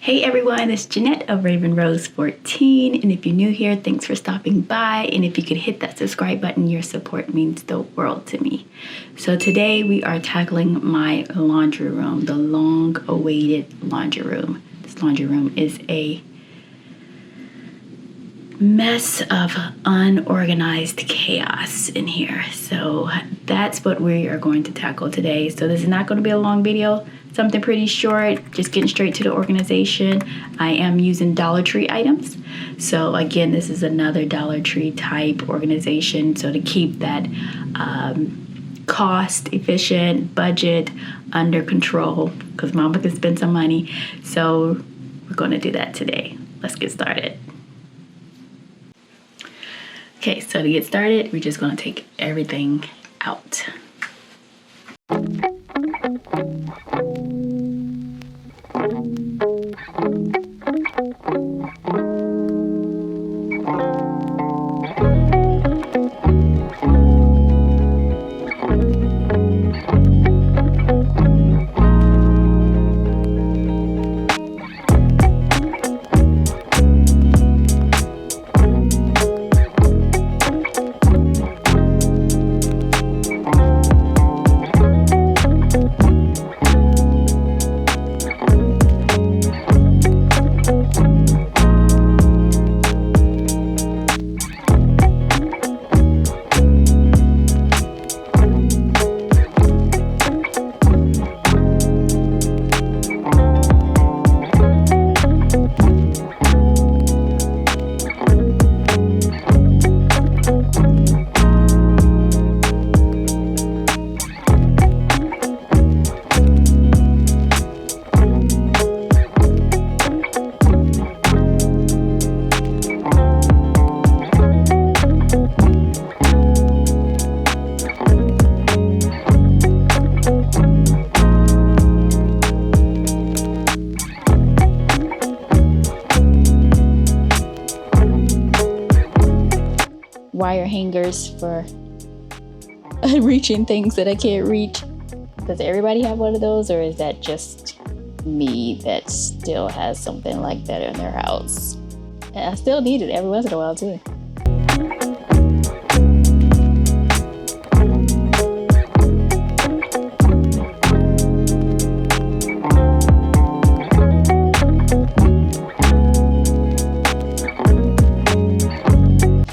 Hey everyone, it's Jeanette of Raven Rose 14, and if you're new here, thanks for stopping by, and if you could hit that subscribe button, your support means the world to me. So today we are tackling my laundry room, the long-awaited laundry room. This laundry room is a mess of unorganized chaos in here. So that's what we are going to tackle today. So this is not going to be a long video, something pretty short, just getting straight to the organization. I am using Dollar Tree items. So again, this is another Dollar Tree type organization. So to keep that cost efficient, budget under control, because mama can spend some money. So we're going to do that today. Let's get started. Okay, so to get started, we're just going to take everything out. Wire hangers for reaching things that I can't reach. Does everybody have one of those, or is that just me that still has something like that in their house? And I still need it every once in a while too.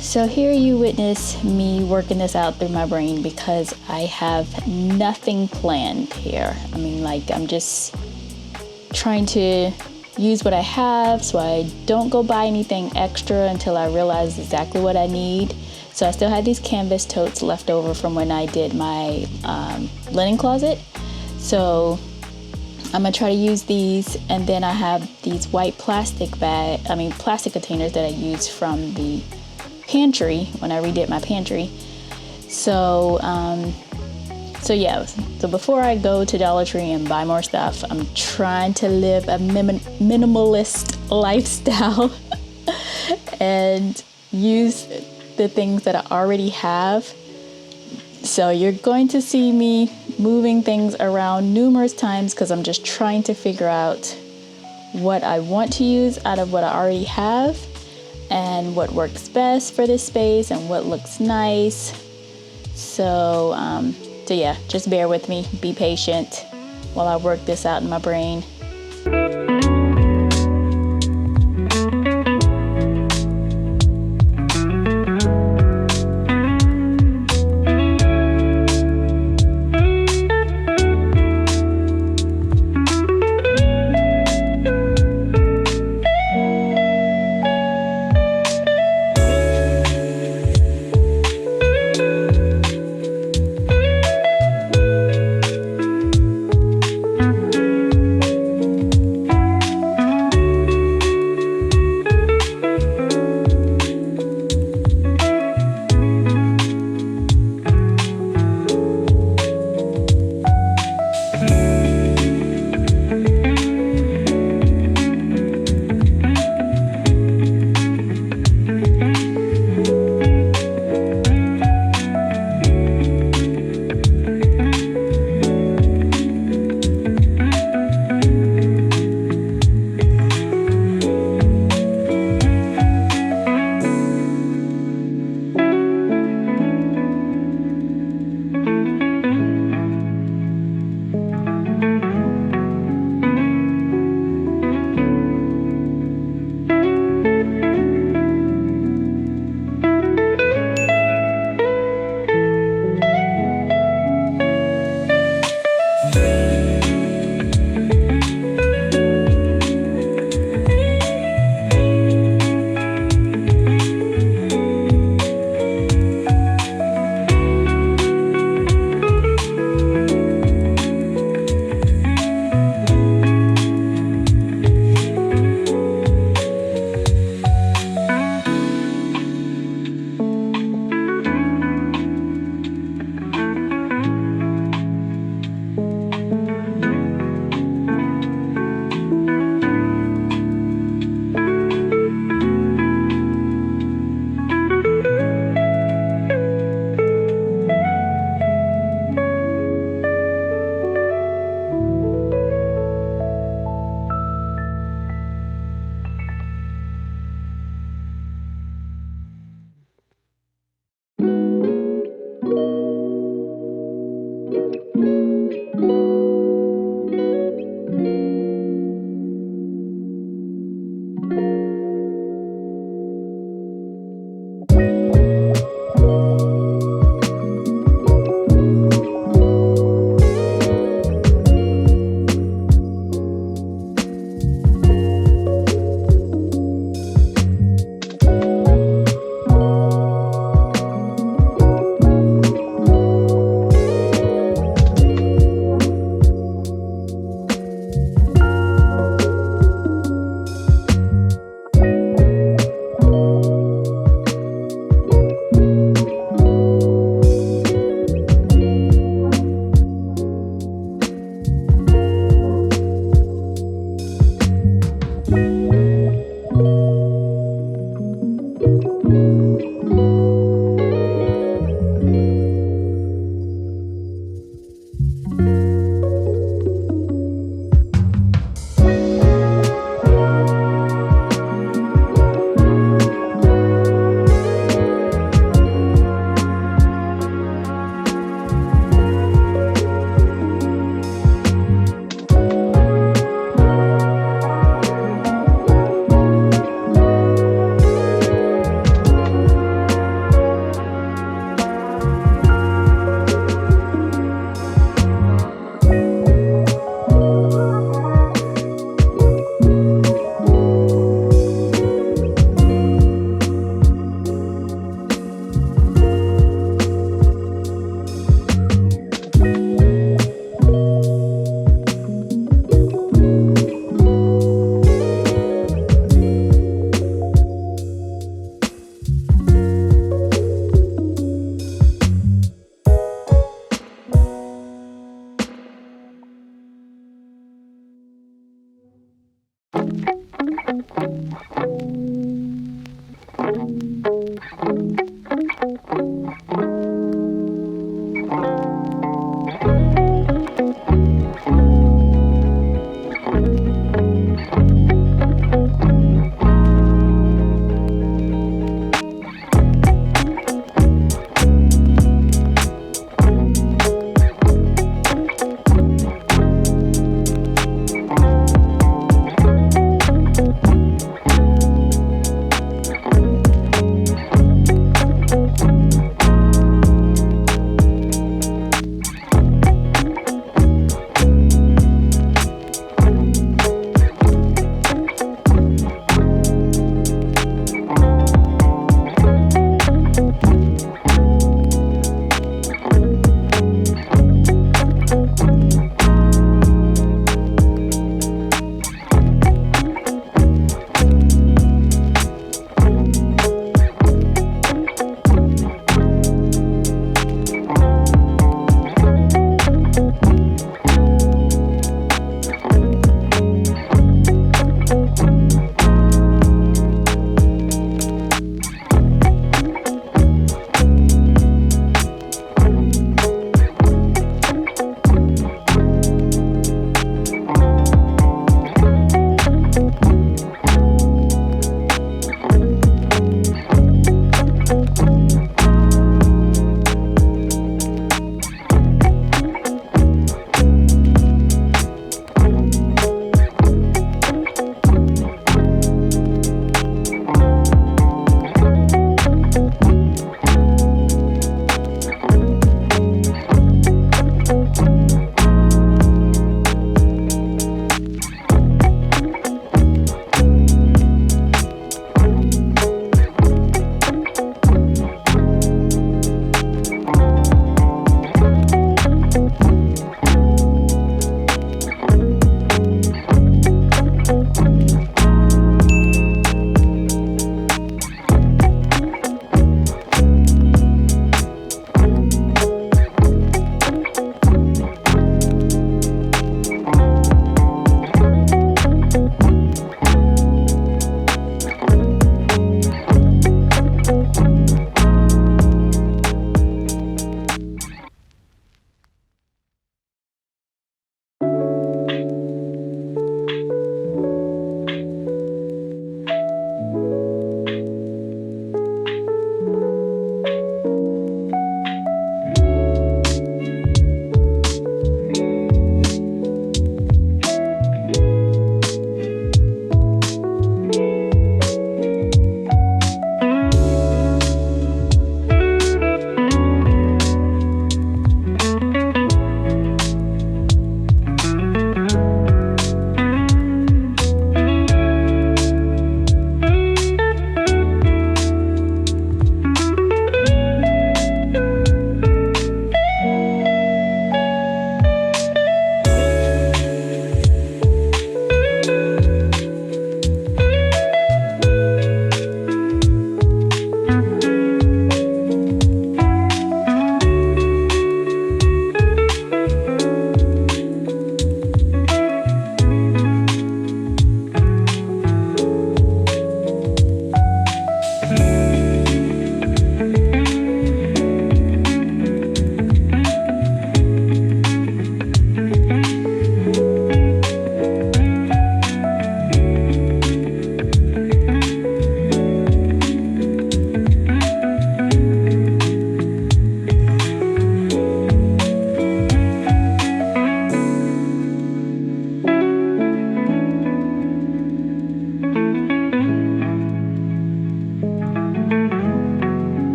So here you witness me working this out through my brain because I have nothing planned here. I mean, like, I'm just trying to use what I have so I don't go buy anything extra until I realize exactly what I need. So I still have these canvas totes left over from when I did my linen closet. So I'm gonna try to use these, and then I have these white plastic containers that I use from the pantry when I redid my pantry. So before I go to Dollar Tree and buy more stuff, I'm trying to live a minimalist lifestyle and use the things that I already have. So you're going to see me moving things around numerous times because I'm just trying to figure out what I want to use out of what I already have, and what works best for this space and what looks nice. So yeah, just bear with me, be patient while I work this out in my brain.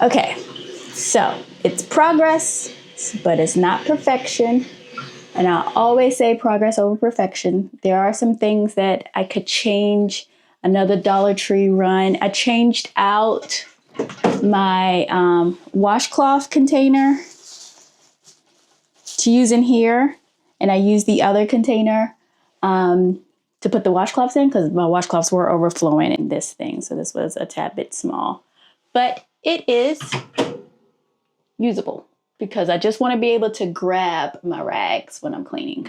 Okay, so it's progress, but it's not perfection. And I always say progress over perfection. There are some things that I could change. Another Dollar Tree run. I changed out my washcloth container to use in here. And I used the other container to put the washcloths in because my washcloths were overflowing in this thing. So this was a tad bit small. But it is usable because I just want to be able to grab my rags when I'm cleaning.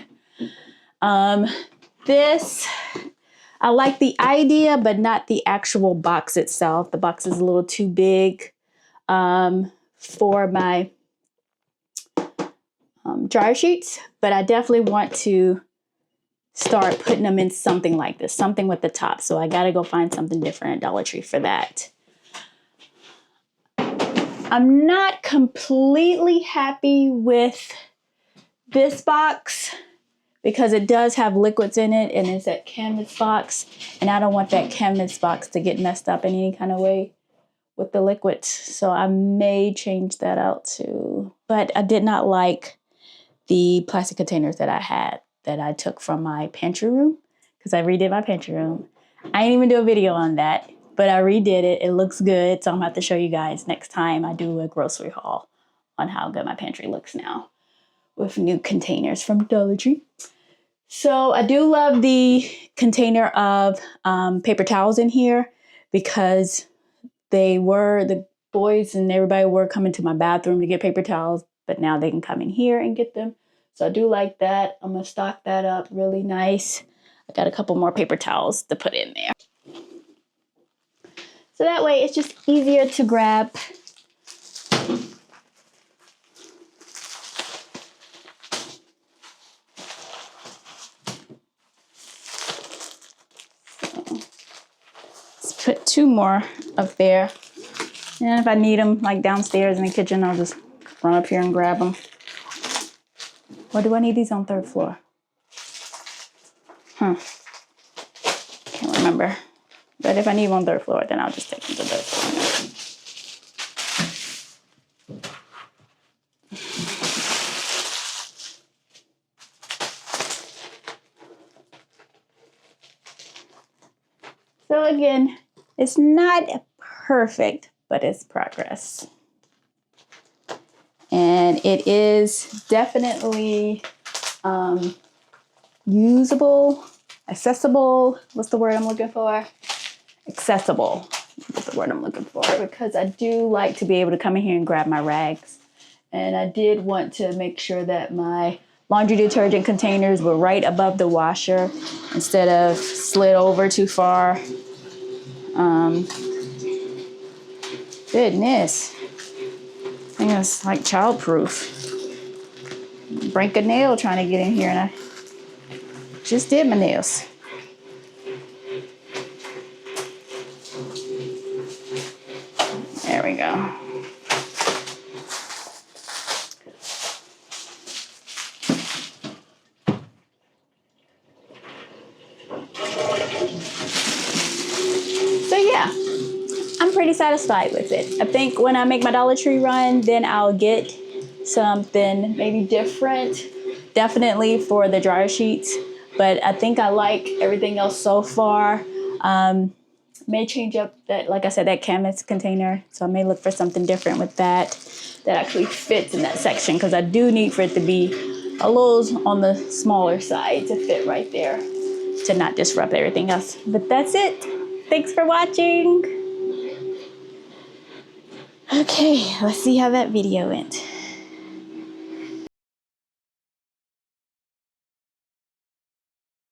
This, I like the idea, but not the actual box itself. The box is a little too big for my dryer sheets, but I definitely want to start putting them in something like this, something with the top. So I gotta go find something different at Dollar Tree for that. I'm not completely happy with this box because it does have liquids in it and it's that canvas box, and I don't want that canvas box to get messed up in any kind of way with the liquids. So I may change that out too. But I did not like the plastic containers that I had that I took from my pantry room because I redid my pantry room. I didn't even do a video on that, but I redid it. It looks good. So I'm about to show you guys next time I do a grocery haul on how good my pantry looks now with new containers from Dollar Tree. So I do love the container of paper towels in here because the boys and everybody were coming to my bathroom to get paper towels, but now they can come in here and get them. So I do like that. I'm gonna stock that up really nice. I got a couple more paper towels to put in there. So that way it's just easier to grab. Let's put 2 more up there. And if I need them like downstairs in the kitchen, I'll just run up here and grab them. Or do I need these on 3rd floor? Can't remember. But if I need one 3rd floor, then I'll just take them to 3rd floor. So again, it's not perfect, but it's progress. And it is definitely usable, accessible. What's the word I'm looking for? Accessible is the word I'm looking for, because I do like to be able to come in here and grab my rags. And I did want to make sure that my laundry detergent containers were right above the washer instead of slid over too far. Goodness. I think it's like childproof. Break a nail trying to get in here, and I just did my nails. There we go. So yeah, I'm pretty satisfied with it. I think when I make my Dollar Tree run, then I'll get something maybe different, definitely for the dryer sheets. But I think I like everything else so far. May change up that, like I said, that canvas container. So I may look for something different with that actually fits in that section, because I do need for it to be a little on the smaller side to fit right there, to not disrupt everything else. But that's it. Thanks for watching. Okay, let's see how that video went.